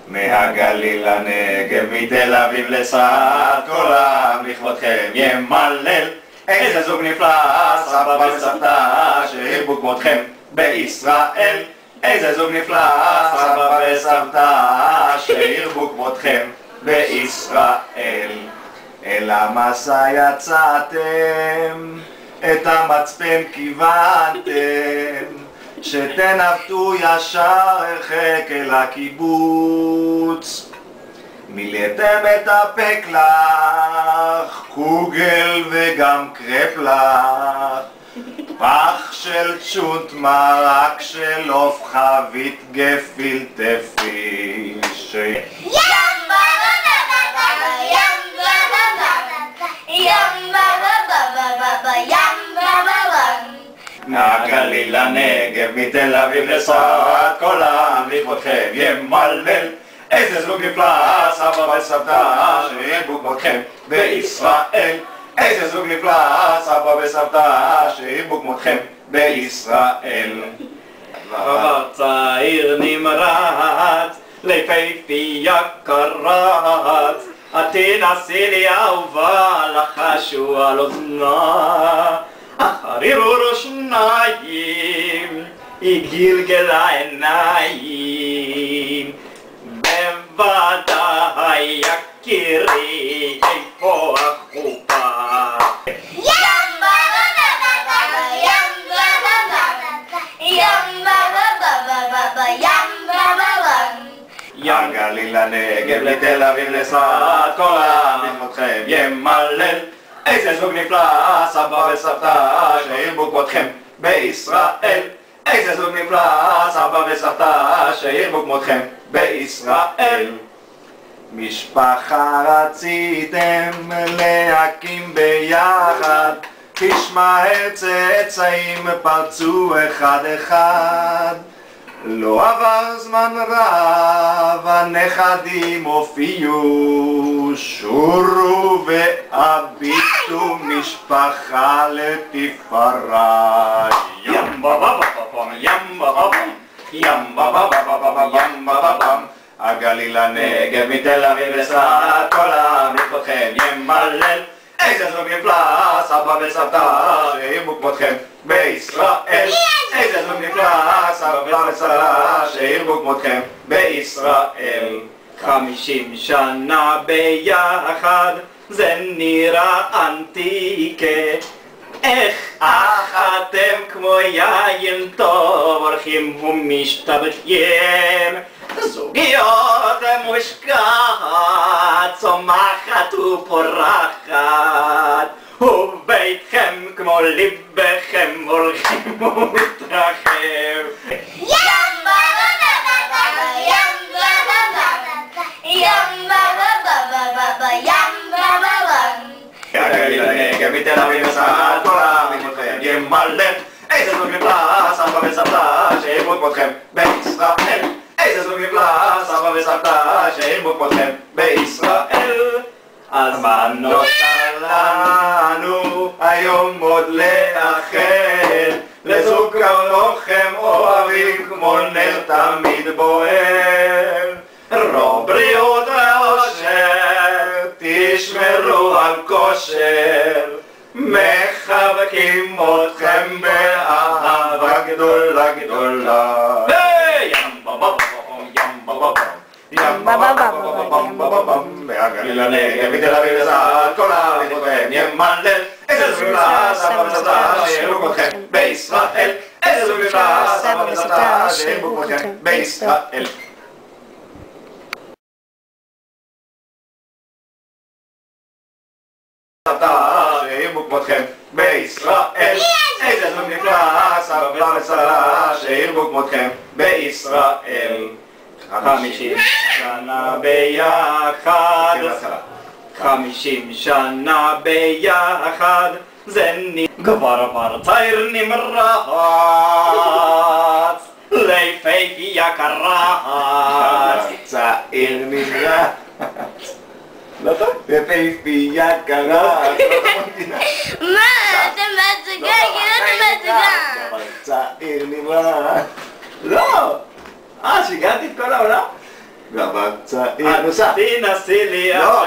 מהגליל לנגב, מתל אביב לצפת, כל העם לכבודכם ימלל. איזה זוג נפלא, סבא וסבתא, שהרבו כמותכם בישראל. איזה זוג נפלא, סבא וסבתא, שהרבו כמותכם בישראל. אל המסע יצאתם, את המצפן כיוונתם, שתנווטו ישר הרחק אל הקיבוץ. מילאתם את הפקלח, קוגל וגם קרפלח, פח של צ'ונט, מרק של עוף, חבית גפילטע פיש. מהגליל לנגב, מתל אביב לצפת, כל העם לכבודכם ימלל. איזה זוג נפלא, סבא וסבתא, שהרבו כמותכם בישראל. איזה זוג נפלא, סבא וסבתא, שהרבו כמותכם בישראל. עבר צעיר נמרץ, ליפהפייה קרץ, התנסי לי אהובה, לחשו על אוזנה. אחרי ראשוניים, היא גלגלה עיניים. בוודאי יקירי, איפה החופה? מהגליל לנגב, לתל אביב לצפת, כל העם לכבודכם ימלל. איזה זוג נפלא, סבא וסבתא, שהרבו כמותכם בישראל. איזה זוג נפלא, סבא וסבתא, שהרבו כמותכם בישראל. משפחה רציתם להקים ביחד, כשמהר צאצאים פרצו אחד אחד. לא עבר זמן רב, הנכדים הופיעו, שורו והביטו משפחה לתפארה. ים בבבבבם, ים בבבם, ים בבבבבם, ים בבבם. הגליל לנגב, מתל אביב לצפת, כל העם לכבודכם ימלל. איזה זוג נפלא, סבא וסבתא, שהרבו כמותכם בישראל. איזה זוג נפלא, סבא וסבתא, שהרבו כמותכם בישראל. 50 שנה ביחד, זה נראה אנטיקה. איך אתם כמו יין טוב, הולכים ומשתבחים. זוגיות מושקעת, צומחת ופורחת, וביתכם כמו ליבכם הולכים ומתרחב. ים בבבבבם, ים בבבבבם, ים בבבבבם, ים בבבבם. הגליל לנגב, מתל אביב לצפת, כל העם לכבודכם ימלל. איזה זוג נפלא, סבא וסבתא, שהרבו כמותכם בישראל. איזה זוג נפלא, סבא וסבתא, שהרבו כמותכם בישראל. אז מה נותר לנו היום עוד לאחל, לזוג כמוכם אוהבים כמו נר תמיד בוער. רוב בריאות ואושר, תשמרו על כושר, מחבקים אתכם באהבה גדולה גדולה. ים בבבבם, ים בבבם, ים בבבבם. מהגליל לנגב, מתל אביב לצפת, כל העם לכבודכם ימלל. איזה זוג נפלא, סבא וסבתא, שהרבו כמותכם בישראל. איזה זוג נפלא, סבא וסבתא, שהרבו כמותכם בישראל. שהרבו כמותכם בישראל. איזה זוג נפלא, סבא וסבתא, שהרבו כמותכם בישראל. 50 שנה ביחד, 50 שנה ביחד, זה כבר עבר צעיר נמרץ, ליפהפייה קרץ. צעיר נמרץ, לא טוב? ליפהפייה קרץ. נברא. לא! שיגעתי את כל העולם? גאווה צעיר נוסף. תנסי לי. לא,